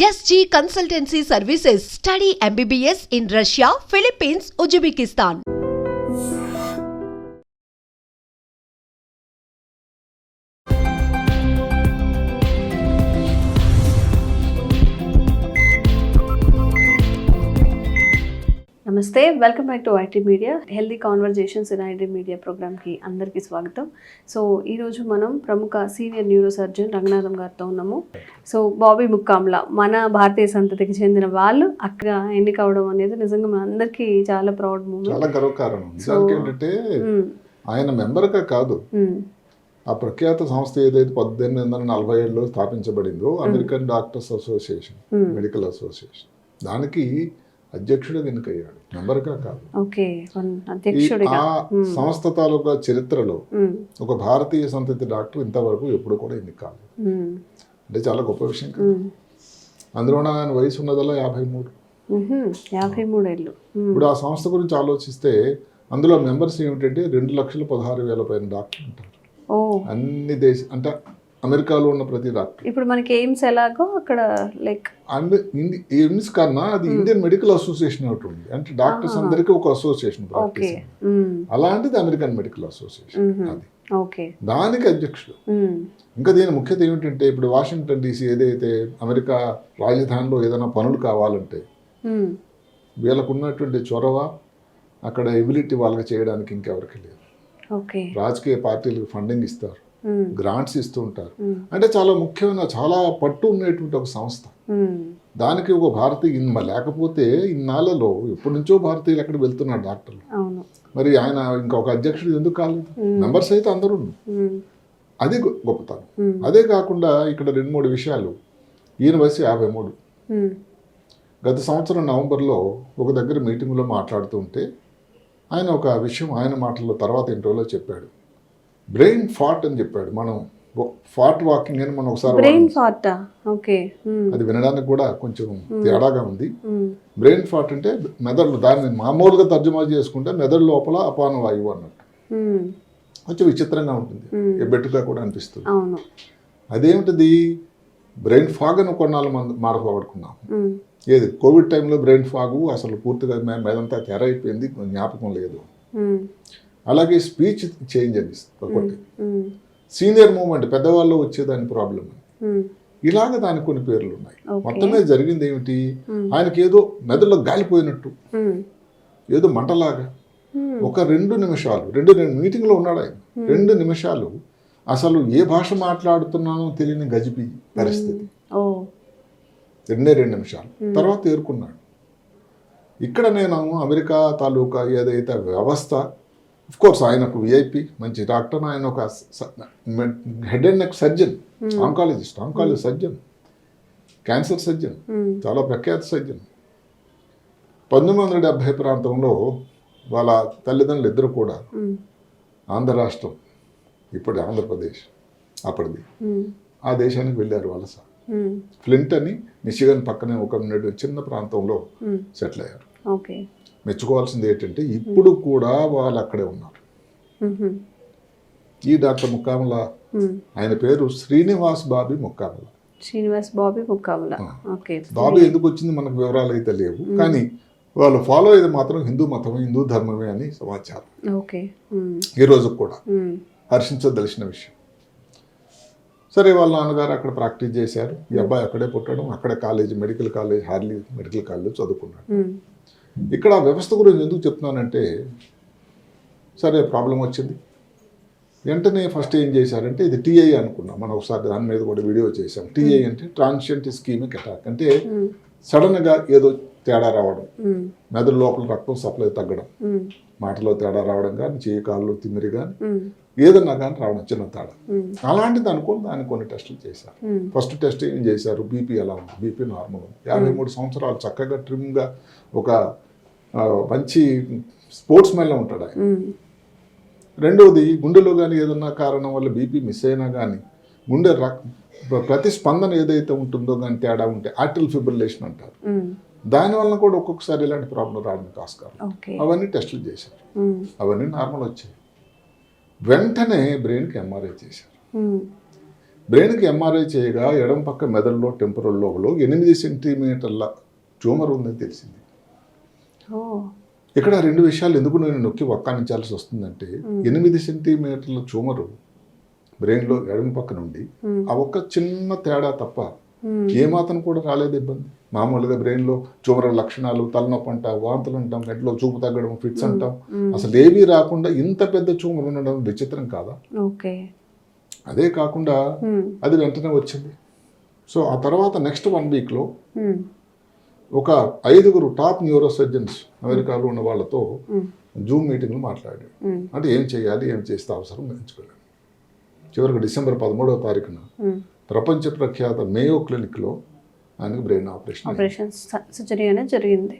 SG Consultancy Services. Study MBBS in Russia, Philippines, Uzbekistan. నమస్తే, welcome back to IT media. Healthy conversations in IT media ప్రోగ్రామ్కి అందరికీ స్వాగతం. So ఈరోజు మనం ప్రముఖ సీనియర్ న్యూరో సర్జన్ రంగనాథం గారితో ఉన్నాము. సో బాబీ ముక్కామ్లా మన భారతీయ సంతతికి చెందిన వాళ్ళు అక్కడ ఎన్నిక అవడం అనేది నిజంగా మన అందరికీ చాలా ప్రౌడ్ మూమెంట్, చాలా గర్వకారణం. ఏంటంటే ఆయన మెంబర్గా కాదు, ఆ ప్రఖ్యాత సంస్థ ఏదైతే 1847లో స్థాపించబడిందో American doctors association, medical association, దానికి అధ్యక్షుడిగా ఎన్నికయ్యాడు, మెంబర్గా కాదు. ఆ సంస్థ తాలూకా చరిత్రలో ఒక భారతీయ సంతతి డాక్టర్ ఇంతవరకు ఎప్పుడు కూడా ఎన్నిక కాలేదు. అంటే చాలా గొప్ప విషయం కదా. అందులో ఆయన వయసు ఉన్నదల్లా 53 ఏళ్ళు. ఇప్పుడు ఆ సంస్థ గురించి ఆలోచిస్తే అందులో మెంబర్స్ ఏమిటంటే 2,16,000 పైన డాక్టర్లు ఉంటారు. అన్ని అంటే అమెరికాలో ఉన్న ప్రతి డాక్టర్. ఇప్పుడు మనకి ఎయిమ్స్ ఎలాగో అక్కడ లైక్ ఎయిమ్స్ కన్నా అది ఇండియన్ మెడికల్ అసోసియేషన్ ఒకటి ఉంది. అంటే డాక్టర్స్ అందరికీ ఒక అసోసియేషన్ ప్రాక్టీస్, అలాంటిది అమెరికన్ మెడికల్ అసోసియేషన్. అది దానికి అధ్యక్షుడు. ఇంకా దీని ముఖ్యత ఏమిటంటే ఇప్పుడు వాషింగ్టన్ DC ఏదైతే అమెరికా రాజధానిలో ఏదైనా పనులు కావాలంటే వీళ్ళకు ఉన్నటువంటి చొరవ, అక్కడ ఎబిలిటీ వాళ్ళకి చేయడానికి ఇంకెవరికి లేదు. రాజకీయ పార్టీలకు ఫండింగ్ ఇస్తారు, గ్రాంట్స్ ఇస్తూ ఉంటారు. అంటే చాలా ముఖ్యమైన, చాలా పట్టు ఉన్నటువంటి ఒక సంస్థ. దానికి ఒక భారతీయ లేకపోతే ఇన్నాళ్ళలో ఎప్పటి నుంచో భారతీయులు అక్కడ వెళ్తున్నారు డాక్టర్లు. మరి ఆయన ఇంకొక అధ్యక్షుడు ఎందుకు కాలేదు? మెంబర్స్ అయితే అందరూ. అది గొప్పతనం. అదే కాకుండా ఇక్కడ 2-3 విషయాలు. ఈయన వయసు 53. గత సంవత్సరం నవంబర్లో ఒక దగ్గర మీటింగ్లో మాట్లాడుతూ ఉంటే ఆయన ఒక విషయం ఆయన మాటల్లో తర్వాత ఇంటర్వ్యూలో చెప్పాడు. బ్రెయిన్ ఫాట్ అని చెప్పాడు. మనం ఫాట్ వాకింగ్ అని మనం ఒకసారి, అది వినడానికి కూడా కొంచెం తేడాగా ఉంది. బ్రెయిన్ ఫాట్ అంటే మెదడు, దాన్ని మామూలుగా తర్జుమా చేసుకుంటే మెదడు లోపల అపాన వాయువు అన్నట్టు. కొంచెం విచిత్రంగా ఉంటుంది, ఎబ్బెట్టుగా కూడా అనిపిస్తుంది. అదేమిటిది? బ్రెయిన్ ఫాగ్ అని కొన్నాళ్ళు మాట్లాడుకున్నాం. ఏది కోవిడ్ టైంలో బ్రెయిన్ ఫాగు అసలు పూర్తిగా మేదంతా తెర అయిపోయింది, జ్ఞాపకం లేదు. అలాగే స్పీచ్ చేంజ్ అనిపిస్తుంది ఒకటి. సీనియర్ మూమెంట్, పెద్దవాళ్ళు వచ్చేదాని ప్రాబ్లం. ఇలాగ దానికి కొన్ని పేర్లు ఉన్నాయి. మొత్తమే జరిగింది ఏమిటి? ఆయనకి ఏదో మెదడులో గాలిపోయినట్టు, ఏదో మంటలాగా ఒక 2 నిమిషాలు, 2 మీటింగ్లో ఉన్నాడు ఆయన. 2 నిమిషాలు అసలు ఏ భాష మాట్లాడుతున్నానో తెలియని గజిబి పరిస్థితి. 2 నిమిషాలు తర్వాత తేరుకున్నాడు. ఇక్కడ నేను అమెరికా తాలూకా ఏదైతే వ్యవస్థ, కోర్స్ ఆయనకు VIP, మంచి డాక్టర్. ఆయన ఒక head and neck surgeon, oncologist, oncology surgeon, cancer surgeon, చాలా ప్రఖ్యాత సర్జన్. 1970 ప్రాంతంలో వాళ్ళ తల్లిదండ్రులు ఇద్దరు కూడా ఆంధ్ర రాష్ట్రం, ఇప్పుడు ఆంధ్రప్రదేశ్ అప్పటిది, ఆ దేశానికి వెళ్ళారు వలస. ఫ్లింట్ అని మిచిగన్ పక్కనే ఒక చిన్న ప్రాంతంలో సెటిల్ అయ్యారు. మెచ్చుకోవాల్సింది ఏంటంటే ఇప్పుడు కూడా వాళ్ళు అక్కడే ఉన్నారు. ఈ డాక్టర్ ముక్కామల, ఆయన పేరు శ్రీనివాస్ బాబీ ముక్కామల. బాబీ ఎందుకు వచ్చింది మనకు వివరాలు అయితే లేవు, కానీ వాళ్ళు ఫాలో అయ్యేది మాత్రం హిందూ మతమే, హిందూ ధర్మమే అని సమాచారం. ఈ రోజు కూడా హర్షించదలిసిన విషయం. సరే, వాళ్ళ నాన్నగారు అక్కడ ప్రాక్టీస్ చేశారు. ఈ అబ్బాయి అక్కడే పుట్టడం, అక్కడే college, medical college, Harley medical college చదువుకున్నాడు. ఇక్కడ వ్యవస్థ గురించి ఎందుకు చెప్తున్నానంటే, సరే ప్రాబ్లం వచ్చింది. వెంటనే ఫస్ట్ ఏం చేశారంటే, ఇది TI అనుకున్నాం మనం ఒకసారి, దాని మీద కూడా వీడియో చేశాం. TI అంటే ట్రాన్సియంట్ ఇస్కీమిక్ అటాక్. అంటే సడన్గా ఏదో తేడా రావడం, మెదడు లోపల రక్తం సప్లై తగ్గడం, మాటలో తేడా రావడం కానీ, చేయి కాళ్ళు తిమ్మిరి కానీ, ఏదన్నా కానీ రావడం, చిన్న తేడా. అలాంటిది అనుకుని దాన్ని కొన్ని టెస్టులు చేశారు. ఫస్ట్ టెస్ట్ ఏం చేశారు? BP ఎలా ఉంది? BP నార్మల్ ఉంది. 53 సంవత్సరాలు, చక్కగా ట్రిమ్గా, ఒక మంచి స్పోర్ట్స్ మ్యాన్లో ఉంటాడు ఆయన. రెండవది, గుండెలో కానీ ఏదన్నా కారణం వల్ల BP మిస్ అయినా కానీ, గుండె ప్రతిస్పందన ఏదైతే ఉంటుందో కానీ తేడా ఉంటే ఆర్టిల్ ఫిబ్రిలేషన్ అంటారు. దానివల్ల కూడా ఒక్కొక్కసారి ఇలాంటి ప్రాబ్లం రావడానికి ఆస్కారం. అవన్నీ టెస్టులు చేశారు, అవన్నీ నార్మల్ వచ్చాయి. వెంటనే బ్రెయిన్కి MRI చేశారు. బ్రెయిన్కి ఎంఆర్ఐ చేయగా ఎడం పక్క మెదడులో టెంపరల్ లోబులో 8 సెంటీమీటర్ల ట్యూమర్ ఉందని తెలిసింది. ఇక్కడ 2 విషయాలు ఎందుకు నేను నొక్కి వక్కానించాల్సి వస్తుందంటే 8 సెంటీమీటర్ల ట్యూమరు బ్రెయిన్లో ఎడమ పక్క నుండి ఆ ఒక్క చిన్న తేడా తప్ప ఏమాత్రం కూడా రాలేదు ఇబ్బంది. మామూలుగా బ్రెయిన్లో ట్యూమర్ లక్షణాలు తలనొప్పి అంటాం, వాంతులు అంటాం, గంటలో చూపు తగ్గడం, ఫిట్స్ అంటాం, అసలు ఏవీ రాకుండా ఇంత పెద్ద ట్యూమర్ ఉండడం విచిత్రం కాదా? అదే కాకుండా అది వెంటనే వచ్చింది. సో ఆ తర్వాత నెక్స్ట్ 1 వీక్లో ఒక 5 టాప్ న్యూరో సర్జన్స్ అమెరికాలో ఉన్న వాళ్ళతో జూమ్ మీటింగ్లు మాట్లాడాడు. అంటే ఏం చేయాలి, ఏం చేస్తే అవసరం ఎంచుకోలేము. చివరికి డిసెంబర్ 13వ తారీఖున ప్రపంచ ప్రఖ్యాత మేయో క్లినిక్లో ఆయనకు బ్రెయిన్ ఆపరేషన్ సర్జరీ అనేది జరిగింది.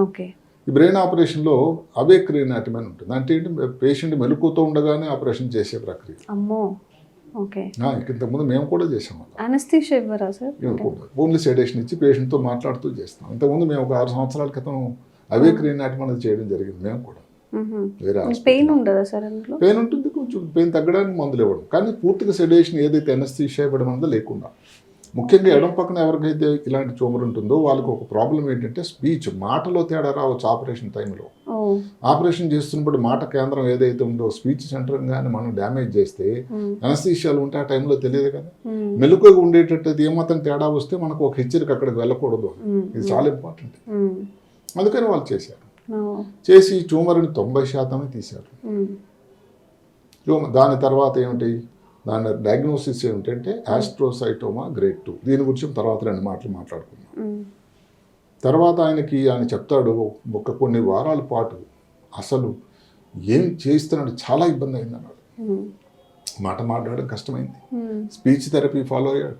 ఓకే. ఈ బ్రెయిన్ ఆపరేషన్లో అవేక్ రీనాటమీ అని ఉంటుంది. అంటే ఏంటి, పేషెంట్ మెలకువతో ఉండగానే ఆపరేషన్ చేసే ప్రక్రియ. అమ్మో. ఓకే. ఇంతకుముందు మేము కూడా చేసాం. అనస్థీషియా ఇవ్వరా సార్? ఓన్లీ సెడేషన్ ఇచ్చి పేషెంట్తో మాట్లాడుతూ చేస్తాం. ఇంతకుముందు మేము ఒక 6 సంవత్సరాల క్రితం అవేక్ రీనాటమీ అనేది చేయడం జరిగింది మేము కూడా. వేరే పెయిన్ ఉండదా సార్? పెయిన్ ఉంటుంది, కొంచెం పెయిన్ తగ్గడానికి మందులు ఇవ్వడం, కానీ పూర్తిగా సెడేషన్ ఏదైతే అనస్థీషియా ఇవ్వడం అనేది లేకుండా. ముఖ్యంగా ఎడం పక్కన ఎవరికైతే ఇలాంటి ట్యూమర్ ఉంటుందో వాళ్ళకి ఒక ప్రాబ్లం ఏంటంటే స్పీచ్, మాటలో తేడా రావచ్చు. ఆపరేషన్ టైంలో ఆపరేషన్ చేస్తున్నప్పుడు మాట కేంద్రం ఏదైతే ఉందో స్పీచ్ సెంటర్ కానీ మనం డ్యామేజ్ చేస్తే అనస్థీషియాలు ఉంటే ఆ టైంలో తెలియదు కదా. మెలకువగా ఉండేటట్టు ఏమాత్రం తేడా వస్తే మనకు ఒక హెచ్చరిక అక్కడికి వెళ్ళకూడదు. ఇది చాలా ఇంపార్టెంట్. అందుకని వాళ్ళు చేశారు. చేసి ట్యూమర్ని 90% తీశారు. దాని తర్వాత ఏమిటి, దాని డయాగ్నోసిస్ ఏమిటంటే ఆస్ట్రోసైటోమా గ్రేడ్ 2. దీని గురించి తర్వాత 2 మాటలు మాట్లాడుకున్నాం. తర్వాత ఆయన చెప్తాడు కొన్ని వారాల పాటు అసలు ఏం చేస్తున్నాడు, చాలా ఇబ్బంది అయింది అన్నాడు. మాట మాట్లాడడం కష్టమైంది. స్పీచ్ థెరపీ ఫాలో అయ్యాడు.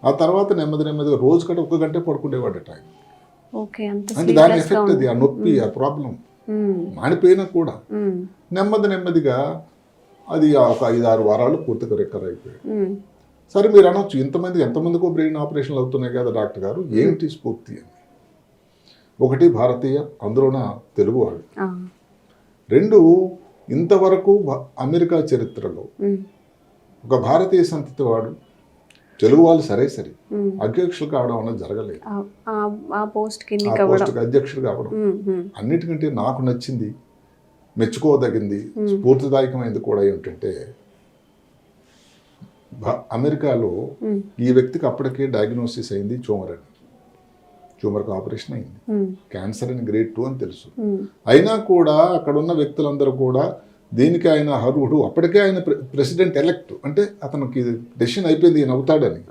ఆ తర్వాత నెమ్మదిగా రోజు కంటే 1 గంటే పడుకునేవాడట ఆయన. అంటే దాని ఎఫెక్ట్ అది, ఆ నొప్పి, ఆ ప్రాబ్లం మానిపోయినా కూడా నెమ్మదిగా అది ఒక 5-6 వారాలు పూర్తిగా రికవర్ అయిపోయాడు. సరే మీరు అనొచ్చు, ఎంతమందికో బ్రెయిన్ ఆపరేషన్లు అవుతున్నాయి కదా డాక్టర్ గారు, ఏమిటి స్ఫూర్తి అని. 1 భారతీయ, అందులోన తెలుగువాడు. 2 ఇంతవరకు అమెరికా చరిత్రలో ఒక భారతీయ సంతతి వాడు తెలుగు వాళ్ళు సరే అధ్యక్షులు కావడం అన్నది జరగలేదు. ఆ పోస్ట్కి అధ్యక్షుడు కావడం అన్నిటికంటే నాకు నచ్చింది, మెచ్చుకోదగింది, స్ఫూర్తిదాయకమైనది కూడా ఏమిటంటే అమెరికాలో ఈ వ్యక్తికి అప్పటికే డయాగ్నోసిస్ అయింది ట్యూమర్కి ఆపరేషన్ అయింది, క్యాన్సర్ అని గ్రేడ్ 2 అని తెలుసు. అయినా కూడా అక్కడ ఉన్న వ్యక్తులందరూ కూడా దీనికి ఆయన అర్హుడు, అప్పటికే ఆయన ప్రెసిడెంట్ ఎలెక్ట్, అంటే అతనికి డెసిషన్ అయిపోయింది ఈయన అవుతాడని.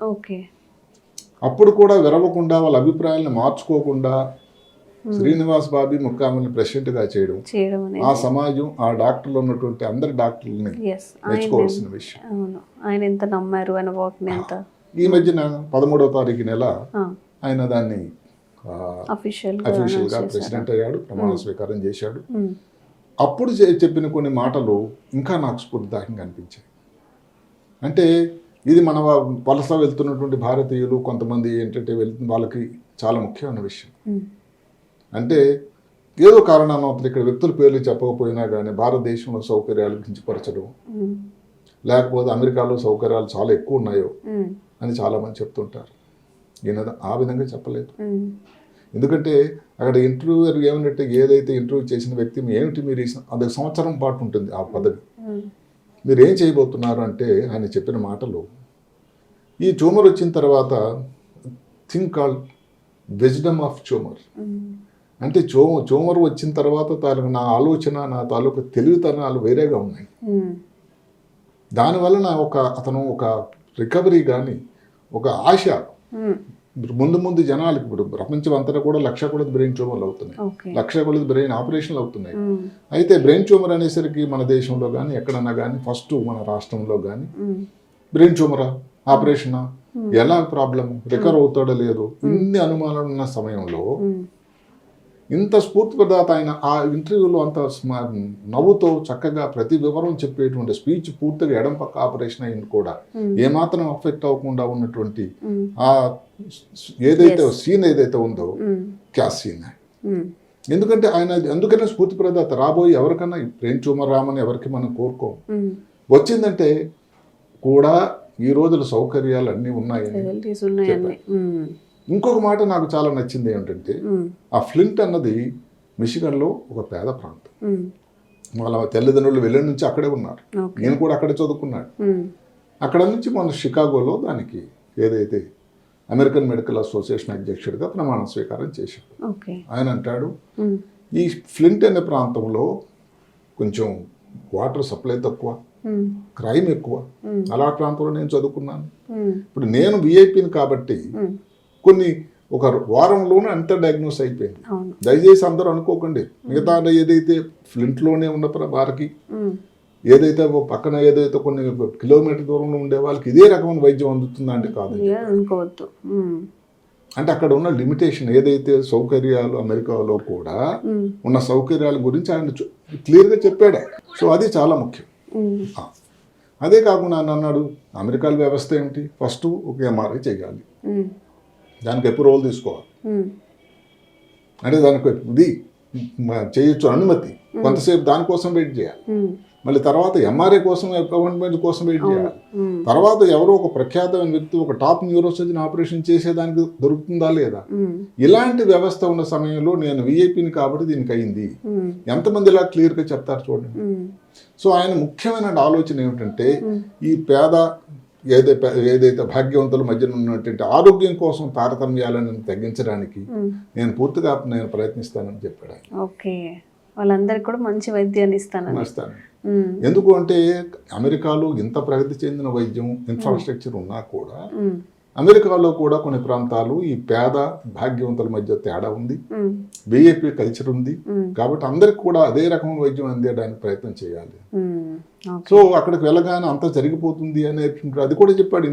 అప్పుడు కూడా విరవకుండా వాళ్ళ అభిప్రాయాలను మార్చుకోకుండా శ్రీనివాస్ బాబీ ముక్కామల్ని ప్రెసిడెంట్గా చేయడం ఆ సమాజం, ఆ డాక్టర్లు ఉన్నటువంటి అందరి డాక్టర్లని మెచ్చుకోవాల్సిన విషయం. ఆయన ఎంత నమ్మారు ఆయన వర్క్ని అంతా. ఈ మధ్యన 13వ తారీఖు నెల ఆయన దాన్ని అఫీషియల్గా ప్రెసిడెంట్ అయ్యాడు, ప్రమాణ స్వీకారం చేశాడు. అప్పుడు చెప్పిన కొన్ని మాటలు ఇంకా నాకు స్ఫూర్తిదాయకంగా అనిపించాయి. అంటే ఇది మన వలస వెళ్తున్నటువంటి భారతీయులు కొంతమంది ఏంటంటే వాళ్ళకి చాలా ముఖ్యమైన విషయం. అంటే ఏదో కారణాన్ని ఇక్కడ వ్యక్తుల పేర్లు చెప్పకపోయినా కానీ భారతదేశంలో సౌకర్యాలు కించపరచడం, లేకపోతే అమెరికాలో సౌకర్యాలు చాలా ఎక్కువ ఉన్నాయో అని చాలామంది చెప్తుంటారు. ఈయన ఆ విధంగా చెప్పలేదు. ఎందుకంటే అక్కడ ఇంటర్వ్యూయర్ ఏమన్నట్టు ఏదైతే ఇంటర్వ్యూ చేసిన వ్యక్తి ఏమిటి మీరు అది సంవత్సరం పాటు ఉంటుంది ఆ పదవి, మీరు ఏం చేయబోతున్నారు అంటే ఆయన చెప్పిన మాటలు, ఈ ట్యూమర్ వచ్చిన తర్వాత think called wisdom of tumour. అంటే ట్యూమర్ వచ్చిన తర్వాత నా ఆలోచన, నా తాలూకు తెలివితనాలు వేరేగా ఉన్నాయి. దానివల్ల అతను ఒక రికవరీ కానీ ఒక ఆశ, ముందు జనాలకి ఇప్పుడు ప్రపంచం అంతటా కూడా 1,00,000 కొలది బ్రెయిన్ ట్యూమర్లు అవుతున్నాయి, 1,00,000 కొలది బ్రెయిన్ ఆపరేషన్లు అవుతున్నాయి. అయితే బ్రెయిన్ ట్యూమర్ అనేసరికి మన దేశంలో కానీ ఎక్కడన్నా కానీ ఫస్ట్ మన రాష్ట్రంలో కానీ బ్రెయిన్ ట్యూమరా, ఆపరేషనా, ఎలా ప్రాబ్లం, రికవర్ అవుతాడో లేదో ఇన్ని అనుమానాలు ఉన్న సమయంలో ఇంత స్ఫూర్తిప్రదాత ఆయన ఆ ఇంటర్వ్యూలో అంత నవ్వుతో చక్కగా ప్రతి వివరం చెప్పేటువంటి స్పీచ్, పూర్తిగా ఎడం పక్క ఆపరేషన్ అయింది కూడా ఏమాత్రం అఫెక్ట్ అవ్వకుండా ఉన్నటువంటి ఆ ఏదైతే సీన్ ఏదైతే ఉందో క్యాస్ సీన్. ఎందుకంటే ఆయన అందుకనే స్ఫూర్తిప్రదాత. రాబోయే ఎవరికన్నా బ్రెయిన్ ట్యూమర్ రామని ఎవరికి మనం కోరుకోం. వచ్చిందంటే కూడా ఈ రోజుల సౌకర్యాలు అన్నీ ఉన్నాయని ఫెసిలిటీస్ ఉన్నాయన్నీ. ఇంకొక మాట నాకు చాలా నచ్చింది ఏమిటంటే ఆ ఫ్లింట్ అన్నది మిషిగన్లో ఒక పేద ప్రాంతం. వాళ్ళ తల్లిదండ్రులు వెళ్ళి నుంచి అక్కడే ఉన్నారు. నేను కూడా అక్కడే చదువుకున్నాడు. అక్కడ నుంచి మన షికాగోలో దానికి ఏదైతే అమెరికన్ మెడికల్ అసోసియేషన్ అధ్యక్షుడిగా ప్రమాణ స్వీకారం చేశాడు. ఆయన అంటాడు ఈ ఫ్లింట్ అనే ప్రాంతంలో కొంచెం వాటర్ సప్లై తక్కువ, క్రైమ్ ఎక్కువ. అలాంటి ప్రాంతంలో నేను చదువుకున్నాను. ఇప్పుడు నేను విఐపిని కాబట్టి కొన్ని ఒక వారంలోనే అంత డయాగ్నోస్ అయిపోయింది. దయచేసి అందరూ అనుకోకండి మిగతా ఏదైతే ఫ్లింట్లోనే ఉన్న వారికి ఏదైతే పక్కన ఏదైతే కొన్ని కిలోమీటర్ దూరంలో ఉండే వాళ్ళకి ఇదే రకమైన వైద్యం అందుతుందా అంటే కాదు. అంటే అక్కడ ఉన్న లిమిటేషన్ ఏదైతే సౌకర్యాలు అమెరికాలో కూడా ఉన్న సౌకర్యాల గురించి ఆయన క్లియర్గా చెప్పాడు. సో అది చాలా ముఖ్యం. అదే కాకుండా ఆయన అన్నాడు అమెరికాలో వ్యవస్థ ఏమిటి, ఫస్ట్ ఒక ఎంఆర్ఐ చేయాలి, దానికి అప్రూవల్ తీసుకోవాలి, అంటే దానికి ఇది చేయొచ్చు అనుమతి, కొంతసేపు దానికోసం వెయిట్ చేయాలి, మళ్ళీ తర్వాత ఎంఆర్ఐ కోసం అపాయింట్మెంట్ కోసం వెయిట్ చేయాలి, తర్వాత ఎవరో ఒక ప్రఖ్యాతమైన వ్యక్తి ఒక టాప్ న్యూరోసర్జన్ ఆపరేషన్ చేసేదానికి దొరుకుతుందా లేదా. ఇలాంటి వ్యవస్థ ఉన్న సమయంలో నేను విఐపిని కాబట్టి దీనికి అయింది. ఎంతమంది ఇలా క్లియర్గా చెప్తారు చూడండి. సో ఆయన ముఖ్యమైన ఆలోచన ఏమిటంటే ఈ పేద ఏదైతే భాగ్యవంతుల మధ్యన ఉన్నటువంటి ఆరోగ్యం కోసం తారతమ్యాలను తగ్గించడానికి నేను పూర్తిగా నేను ప్రయత్నిస్తానని చెప్పాడు. ఓకే, వాళ్ళందరికీ కూడా మంచి వైద్యాన్ని ఇస్తాను. ఎందుకు అంటే అమెరికాలో ఇంత ప్రగతి చెందిన వైద్యం ఇన్ఫ్రాస్ట్రక్చర్ ఉన్నా కూడా అమెరికాలో కూడా కొన్ని ప్రాంతాలు ఈ పేద భాగ్యవంతుల మధ్య తేడా ఉంది, బిఏపీ కల్చర్ ఉంది. కాబట్టి అందరికి కూడా అదే రకమైన వైద్యం అందేయడానికి ప్రయత్నం చేయాలి. సో అక్కడికి వెళ్ళగానే అంతా జరిగిపోతుంది అనే అది కూడా చెప్పాడు.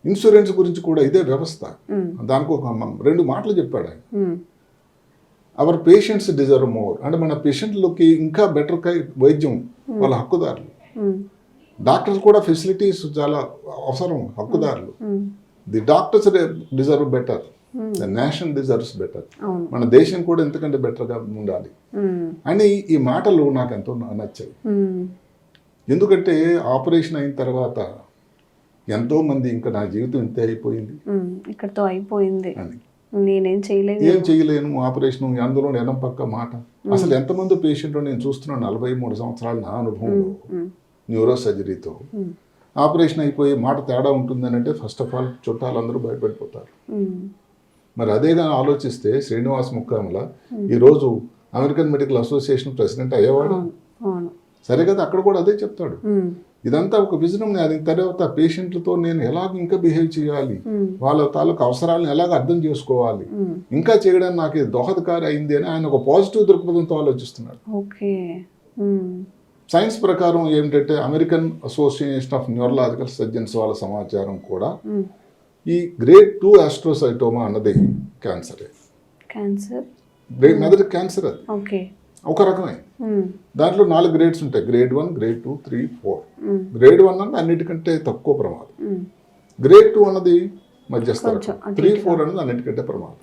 ఇన్సూరెన్స్ గురించి కూడా ఇదే వ్యవస్థ. దానికి ఒక 2 మాటలు చెప్పాడు ఆయన. అవర్ పేషెంట్స్ డిజర్వ్ మోర్, అంటే మన పేషెంట్లకి ఇంకా బెటర్ వైద్యం, వాళ్ళ హక్కుదారులు. డాక్టర్స్ కూడా ఫెసిలిటీస్ చాలా అవసరం, హక్కుదారులు. The doctors deserve better, the nation deserves better. మన దేశం కూడా ఎంతకంటే బెటర్గా ఉండాలి అని ఈ మాటలు నాకు ఎంతో నచ్చాయి. ఎందుకంటే ఆపరేషన్ అయిన తర్వాత ఎంతో మంది ఇంకా నా జీవితం ఇంతే అయిపోయింది, ఇక్కడతో అయిపోయింది అని, నేనేం ఏం చేయలేను ఆపరేషన్, అందులో ఎడం పక్క మాట. అసలు ఎంతమంది పేషెంట్లు నేను చూస్తున్నాను 43 సంవత్సరాలు నా అనుభవంలో న్యూరో సర్జరీతో ఆపరేషన్ అయిపోయి మాట తేడా ఉంటుందని అంటే ఫస్ట్ ఆఫ్ ఆల్ చుట్టాలందరూ భయపడిపోతారు. మరి అదేగా ఆలోచిస్తే శ్రీనివాస్ ముక్కామల ఈరోజు అమెరికన్ మెడికల్ అసోసియేషన్ ప్రెసిడెంట్ అయ్యేవాడు. సరే కదా, అక్కడ కూడా అదే చెప్తాడు. ఇదంతా ఒక విజనం. అది తర్వాత పేషెంట్లతో నేను ఎలాగ ఇంకా బిహేవ్ చేయాలి, వాళ్ళ తాలూకు అవసరాలను ఎలాగ అర్థం చేసుకోవాలి, ఇంకా చేయడానికి నాకు ఇది దోహదకారి అయింది అని ఆయన ఒక పాజిటివ్ దృక్పథంతో ఆలోచిస్తున్నాడు. సైన్స్ ప్రకారం ఏమిటంటే American association of neurological surgeons వాళ్ళ సమాచారం కూడా ఈ గ్రేడ్ 2 ఆస్ట్రోసైటోమా అన్నది క్యాన్సర్, మెదడు క్యాన్సర్. అది ఒక రకమే. దాంట్లో 4 గ్రేడ్స్ ఉంటాయి. Grade 1, grade 2, 3, 4. గ్రేడ్ 1 అన్నది అన్నిటికంటే తక్కువ ప్రమాదం, గ్రేడ్ 2 అన్నది మధ్యస్థ రకం, 3, 4 అన్నది అన్నిటికంటే ప్రమాదం.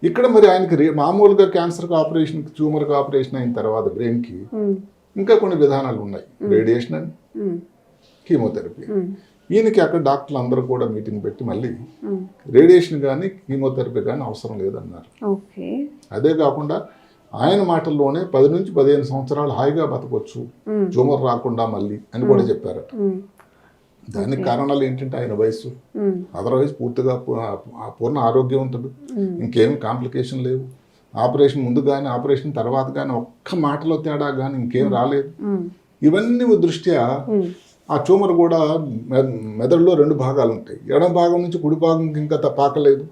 ఇక్కడ మరి ఆయనకి మామూలుగా క్యాన్సర్కి ఆపరేషన్, ట్యూమర్కి ఆపరేషన్ అయిన తర్వాత బ్రెయిన్కి ఇంకా కొన్ని విధానాలు ఉన్నాయి, రేడియేషన్ అండ్ కీమోథెరపీ. ఈయనకి అక్కడ డాక్టర్లు అందరూ కూడా మీటింగ్ పెట్టి మళ్ళీ రేడియేషన్ కానీ కీమోథెరపీ కానీ అవసరం లేదన్నారు. అదే కాకుండా ఆయన మాటల్లోనే 10 నుంచి 15 సంవత్సరాలు హాయిగా బతకొచ్చు ట్యూమర్ రాకుండా మళ్ళీ అని కూడా చెప్పారట. దానికి కారణాలు ఏంటంటే ఆయన వయసు, అదర్వైజ్ పూర్తిగా పూర్ణ ఆరోగ్యవంతుడు, ఇంకేమి కాంప్లికేషన్ లేవు. ఆపరేషన్ ముందు కానీ ఆపరేషన్ తర్వాత కానీ ఒక్క మాటలో తేడా కానీ ఇంకేం రాలేదు. ఇవన్నీ దృష్ట్యా ఆ ట్యూమర్ కూడా మెదడులో 2 భాగాలు ఉంటాయి, ఎడమ భాగం నుంచి కుడి భాగం ఇంకా పాకలేదు,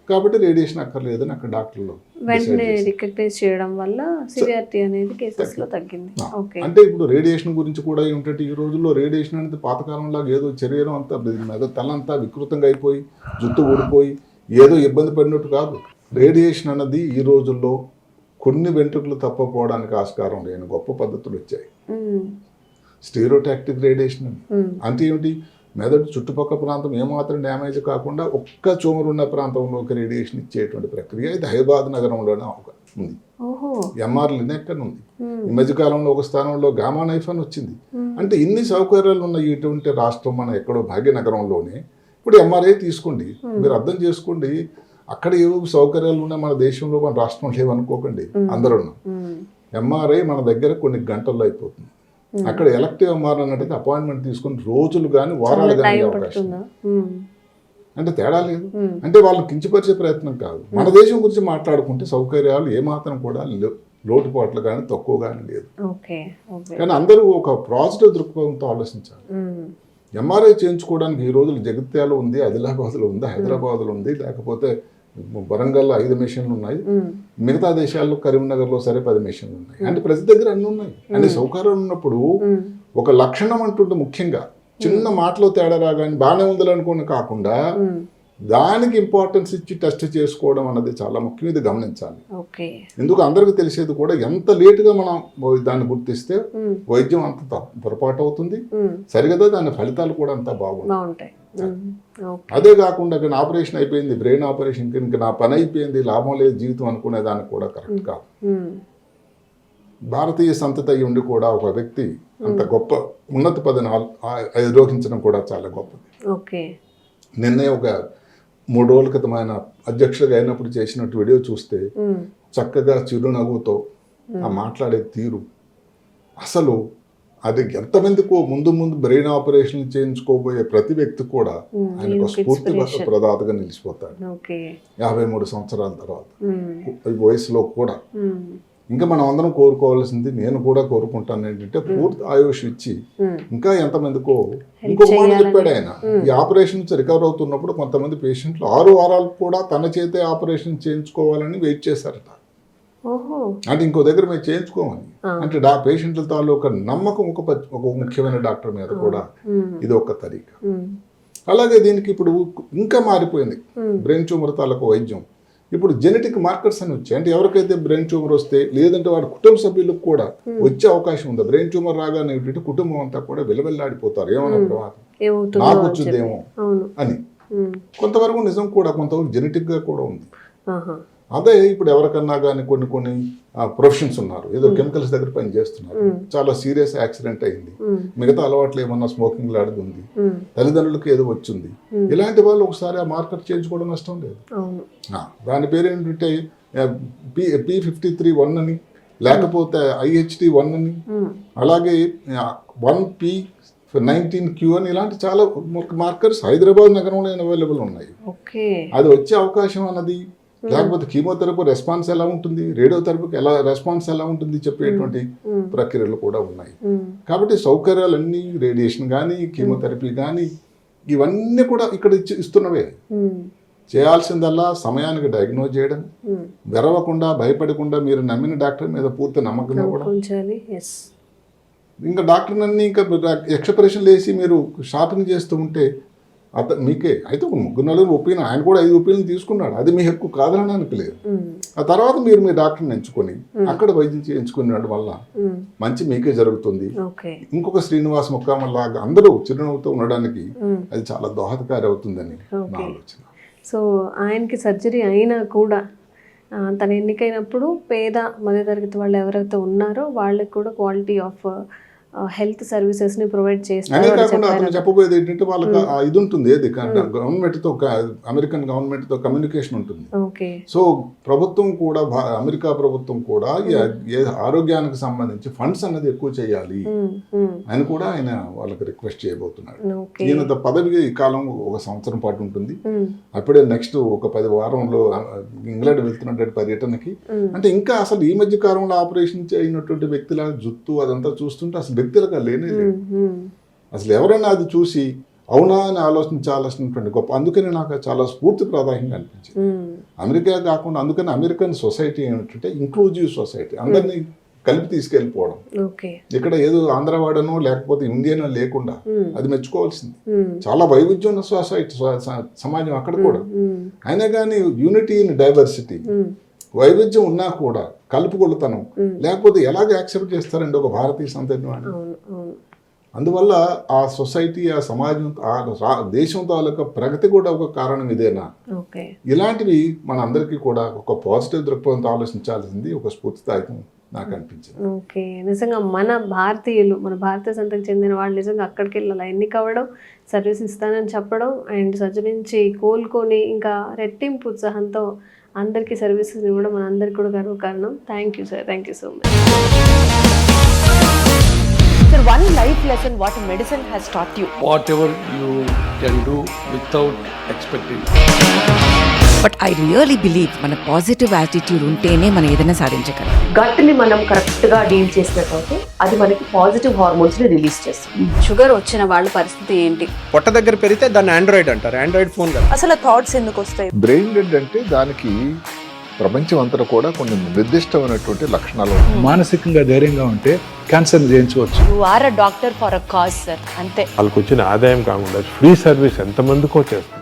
కాబట్టి రేడియేషన్ అక్కర్లేదని అక్కడ డాక్టర్లు వెంటనే రికగ్నైజ్ చేయడం వల్ల సివియారిటీ అనేది కేసెస్లో తగ్గింది. అంటే ఇప్పుడు రేడియేషన్ గురించి కూడా ఏమిటంటే ఈ రోజుల్లో రేడియేషన్ అనేది పాతకాలంలాగా ఏదో శరీరం అంతా మెదడు తలంతా వికృతంగా అయిపోయి జుట్టు ఊడిపోయి ఏదో ఇబ్బంది పడినట్టు కాదు. రేడియేషన్ అన్నది ఈ రోజుల్లో కొన్ని వెంట్రుకలు తప్పపోవడానికి ఆస్కారం లేని గొప్ప పద్ధతులు వచ్చాయి. స్టీరియోటాక్టిక్ రేడియేషన్ అంటే ఏమిటి, మెదడు చుట్టుపక్కల ప్రాంతం ఏమాత్రం డ్యామేజ్ కాకుండా ఒక్క చోమరు ఉన్న ప్రాంతంలోకి రేడియేషన్ ఇచ్చేటువంటి ప్రక్రియ ఇది హైదరాబాద్ నగరంలోనే ఉంది. ఎంఆర్ లినెక్కన్ ఉంది. ఈ మధ్యకాలంలో ఒక స్థానంలో గామా నైఫ్ అని వచ్చింది. అంటే ఇన్ని సౌకర్యాలు ఉన్న ఇటువంటి రాష్ట్రం మన ఎక్కడో భాగ్యనగరంలోనే ఇప్పుడు ఎంఆర్ఐ తీసుకోండి, మీరు అర్థం చేసుకోండి, అక్కడ ఏవో సౌకర్యాలు ఉన్నాయి మన దేశంలో మన రాష్ట్రం లేవనుకోకండి. అందరూ ఎంఆర్ఐ మన దగ్గర కొన్ని గంటల్లో అయిపోతుంది. అక్కడ ఎలక్టివ్ ఎంఆర్ అన్నట్టు అపాయింట్మెంట్ తీసుకుని రోజులు కానీ వారాలు కానీ అవకాశం, అంటే తేడా లేదు. అంటే వాళ్ళని కించపరిచే ప్రయత్నం కాదు. మన దేశం గురించి మాట్లాడుకుంటే సౌకర్యాలు ఏమాత్రం కూడా లోటుపాట్లు కానీ తక్కువ కానీ లేదు. కానీ అందరూ ఒక పాజిటివ్ దృక్పథంతో ఆలోచించాలి. ఎంఆర్ఐ చేయించుకోవడానికి ఈ రోజులు జగిత్యాలలో ఉంది, ఆదిలాబాద్లో ఉంది, హైదరాబాద్లో ఉంది, లేకపోతే వరంగల్లో 5 మెషిన్లు ఉన్నాయి. మిగతా దేశాల్లో కరీంనగర్లో సరే 10 మెషిన్లు ఉన్నాయి. అంటే ప్రతి దగ్గర అన్ని ఉన్నాయి. అన్ని సౌకర్యాలు ఉన్నప్పుడు ఒక లక్షణం అంటుంటే ముఖ్యంగా చిన్న మాటలో తేడా రాగానే బాగానే ఉందని అనుకోని కాకుండా దానికి ఇంపార్టెన్స్ ఇచ్చి టెస్ట్ చేసుకోవడం అన్నది చాలా ముఖ్యం. ఇది గమనించాలి. ఎందుకు అందరికి తెలిసేది కూడా ఎంత లేటుగా మనం దాన్ని గుర్తిస్తే వైద్యం అంత పొరపాటు అవుతుంది, సరిగదా దాని ఫలితాలు కూడా అంత బాగుంటాయి. అదే కాకుండా ఇక్కడ ఆపరేషన్ అయిపోయింది, బ్రెయిన్ ఆపరేషన్, ఇంకా నా పని అయిపోయింది, లాభం లేదు జీవితం అనుకునే దానికి కూడా కరెక్ట్ కాదు. భారతీయ సంతతి అయి ఉండి కూడా ఒక వ్యక్తి అంత గొప్ప ఉన్నత పదవిని అధిరోహించడం కూడా చాలా గొప్పది. నిన్నే ఒక 3 రోజుల క్రితం ఆయన అధ్యక్షుడిగా అయినప్పుడు చేసినట్టు వీడియో చూస్తే చక్కగా చిరునవ్వుతో ఆ మాట్లాడే తీరు, అసలు అది ఎంతమందికో ముందు బ్రెయిన్ ఆపరేషన్ చేయించుకోబోయే ప్రతి వ్యక్తి కూడా ఆయన ఒక స్ఫూర్తి ప్రదాతగా నిలిచిపోతాడు 53 సంవత్సరాల తర్వాత వయసులో కూడా. ఇంకా మనం అందరం కోరుకోవాల్సింది, నేను కూడా కోరుకుంటాను ఏంటంటే పూర్తి ఆయుష్ ఇచ్చి ఇంకా ఎంతమందికో. ఇంకొక మాట చెప్పాడు ఆయన, ఈ ఆపరేషన్ నుంచి రికవర్ అవుతున్నప్పుడు కొంతమంది పేషెంట్లు 6 వారాలు కూడా తన చేతే ఆపరేషన్ చేయించుకోవాలని వెయిట్ చేశారట. అంటే ఇంకో దగ్గర మేము చేయించుకోమని. అంటే పేషెంట్ల తాలూకా నమ్మకం ఒక ముఖ్యమైన డాక్టర్ మీద కూడా ఇది ఒక తరీకా. అలాగే దీనికి ఇప్పుడు ఇంకా మారిపోయింది బ్రెయిన్ ట్యూమర్ తాలూకా వైద్యం. ఇప్పుడు జెనెటిక్ మార్కర్స్ అని వచ్చాయి. అంటే ఎవరికైతే బ్రెయిన్ ట్యూమర్ వస్తే, లేదంటే వాడి కుటుంబ సభ్యులకు కూడా వచ్చే అవకాశం ఉంది. బ్రెయిన్ ట్యూమర్ రాగానే కుటుంబం అంతా కూడా వెలవెల్లాడిపోతారు, ఏమన్నా తర్వాత నాకు వచ్చిందేమో అని. కొంతవరకు నిజం కూడా, కొంతవరకు జెనెటిక్ గా కూడా ఉంది. అదే ఇప్పుడు ఎవరికన్నా కానీ కొన్ని ప్రొఫెషన్స్ ఉన్నారు, ఏదో కెమికల్స్ దగ్గర పని చేస్తున్నారు, చాలా సీరియస్ యాక్సిడెంట్ అయింది, మిగతా అలవాట్లు ఏమన్నా స్మోకింగ్ లాడుతుంది, తల్లిదండ్రులకు ఏదో వచ్చింది, ఇలాంటి వాళ్ళు ఒకసారి ఆ మార్కెట్ చేయించుకోవడం నష్టం లేదు. దాని పేరు ఏంటంటే P53-1 అని, లేకపోతే IHT1 అని, అలాగే 1P19Q అని, ఇలాంటి చాలా మార్కర్స్ హైదరాబాద్ నగరంలో అవైలబుల్ ఉన్నాయి. అది వచ్చే అవకాశం అన్నది, లేకపోతే కీమోథెరపీ రెస్పాన్స్ ఎలా ఉంటుంది, రేడియోథెరపీకి రెస్పాన్స్ ఎలా ఉంటుంది చెప్పేటువంటి ప్రక్రియలు కూడా ఉన్నాయి. కాబట్టి సౌకర్యాలన్నీ, రేడియేషన్ కానీ, కీమోథెరపీ కానీ, ఇవన్నీ కూడా ఇక్కడ ఇస్తున్నవే. చేయాల్సిందల్లా సమయానికి డయాగ్నోజ్ చేయడం, వెరవకుండా భయపడకుండా మీరు నమ్మిన డాక్టర్ మీద పూర్తి నమ్మకం ఇవ్వడం. ఇంకా డాక్టర్ అన్ని ఇంకా ఎక్స్ప్రెషన్లు వేసి మీరు షాపింగ్ చేస్తూ ఉంటే మీకే అయితే 3-4 ఒపీనియన్, ఆయన కూడా 5 ఒపీనియన్ తీసుకున్నాడు, అది మీ హక్కు కాదనడానికి లేదు. ఆ తర్వాత మీరు మీ డాక్టర్ని ఎంచుకొని అక్కడ వైద్యం చేయించుకునే వల్ల మంచి మీకే జరుగుతుంది. ఇంకొక శ్రీనివాస్ ముక్కామల్లాగా అందరూ చిరునవ్వుతో ఉండడానికి అది చాలా దోహదకారి అవుతుందని నా ఆలోచన. సో ఆయనకి సర్జరీ అయినా కూడా తను ఎన్నికైనప్పుడు పేద మధ్యతరగతి వాళ్ళు ఎవరైతే ఉన్నారో వాళ్ళకి కూడా క్వాలిటీ ఆఫ్ హెల్త్ సర్వీసెస్ ని ప్రొవైడ్ చేస్తారు. కాకుండా అతను చెప్పబోయేది ఏంటంటే వాళ్ళకి ఇది ఉంటుంది, ఏది గవర్నమెంట్ తో, అమెరికన్ గవర్నమెంట్ తో కమ్యూనికేషన్ ఉంటుంది. సో ప్రభుత్వం కూడా, అమెరికా ప్రభుత్వం కూడా ఆరోగ్యానికి సంబంధించి ఫండ్స్ అనేది ఎక్కువ చేయాలి అని కూడా ఆయన వాళ్ళకి రిక్వెస్ట్ చేయబోతున్నాడు. ఈయన పదవి ఈ కాలం 1 సంవత్సరం పాటు ఉంటుంది. అప్పుడే నెక్స్ట్ ఒక 10 వారంలో ఇంగ్లాండ్ వెళ్తున్నటువంటి పర్యటనకి. అంటే ఇంకా అసలు ఈ మధ్య కాలంలో ఆపరేషన్ అయినటువంటి వ్యక్తుల జుత్తు అదంతా చూస్తుంటే అసలు వ్యక్తులుగా లేనే లేదు. అసలు ఎవరైనా అది చూసి అవునా అని ఆలోచించాల్సినటువంటి గొప్ప. అందుకని నాకు చాలా స్ఫూర్తిప్రదాయంగా అనిపించింది. అమెరికా కాకుండా, అందుకని అమెరికన్ సొసైటీ ఏమిటంటే ఇంక్లూజివ్ సొసైటీ, అందరినీ కలిపి తీసుకెళ్ళిపోవడం. ఇక్కడ ఏదో ఆంధ్రవాడనో లేకపోతే ఇండియన్ లేకుండా, అది మెచ్చుకోవాల్సింది. చాలా వైవిధ్యం ఉన్న సొసైటీ సమాజం అక్కడ కూడా. అయినా కానీ యూనిటీ ఇన్ డైవర్సిటీ, వైవిధ్యం ఉన్నా కూడా కలుపుకొడుతనం లేకపోతే ఎలాగ యాక్సెప్ట్ చేస్తారండి ఒక భారతీయ సంతతి వాడిని. అందువల్ల ఆ సొసైటీ, ఆ సమాజం, దేశం తాలూకా ప్రగతి కూడా ఒక కారణం ఇదేనా? ఓకే. ఇలాంటివి మన అందరికీ కూడా ఒక పాజిటివ్ దృక్పథంతో ఆలోచించాల్సింది ఒక స్ఫూర్తిదాయకం నాకు అనిపించింది. ఓకే. నిజంగా మన భారతీయులు, మన భారతీయ సంతకు చెందిన వాళ్ళు నిజంగా అక్కడికి వెళ్ళాలి, ఎన్నిక అవ్వడం, సర్వీస్ ఇస్తానని చెప్పడం, అండ్ సర్జరీ నుంచి కోలుకొని ఇంకా రెట్టింపు ఉత్సాహంతో అందరికీ సర్వీసెస్ ఇవ్వడం మన అందరికీ కూడా గర్వకారణం. Thank you sir, thank you so much. Sir, one life lesson what medicine has taught you. Whatever you can do without expecting. But I really believe మన పాజిటివ్ యాటిట్యూడ్ ఉంటేనే మనం ఏదైనా సాధించగలం. గట్ని మనం కరెక్ట్గా డీల్ చేసినట్లయితే అది మనకి పాజిటివ్ హార్మోన్స్ని రిలీజ్ చేస్తుంది. షుగర్ వచ్చిన వాళ్ళ పరిస్థితి ఏంటి? పొట్ట దగ్గర పెరిగితే దాన్ని ఆండ్రాయిడ్ అంటారు, ఆండ్రాయిడ్ ఫోన్ కదా. అసలు థాట్స్ ఎందుకు వస్తాయి? బ్రెయిన్ డెడ్ అంటే దానికి ప్రపంచం అంతా కూడా కొన్ని నిర్దిష్టమైనటువంటి లక్షణాలు ఉన్నాయి. మానసికంగా ధైర్యంగా ఉంటే క్యాన్సర్ జయించవచ్చు. You are a doctor for a cause sir, అంతే. వాళ్ళకి వచ్చిన ఆదాయం కాకుండా ఫ్రీ సర్వీస్ ఎంతమందికో చేస్తుంది.